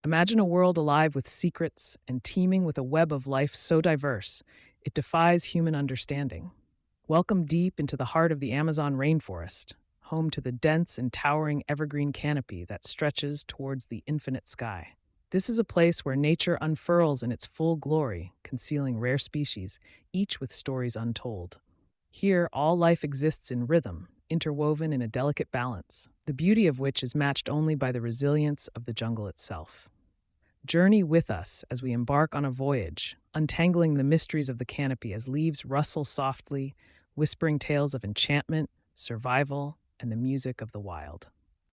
Imagine a world alive with secrets and teeming with a web of life so diverse it defies human understanding. Welcome deep into the heart of the Amazon rainforest, home to the dense and towering evergreen canopy that stretches towards the infinite sky. This is a place where nature unfurls in its full glory, concealing rare species, each with stories untold. Here, all life exists in rhythm, interwoven in a delicate balance, the beauty of which is matched only by the resilience of the jungle itself. Journey with us as we embark on a voyage, untangling the mysteries of the canopy as leaves rustle softly, whispering tales of enchantment, survival, and the music of the wild.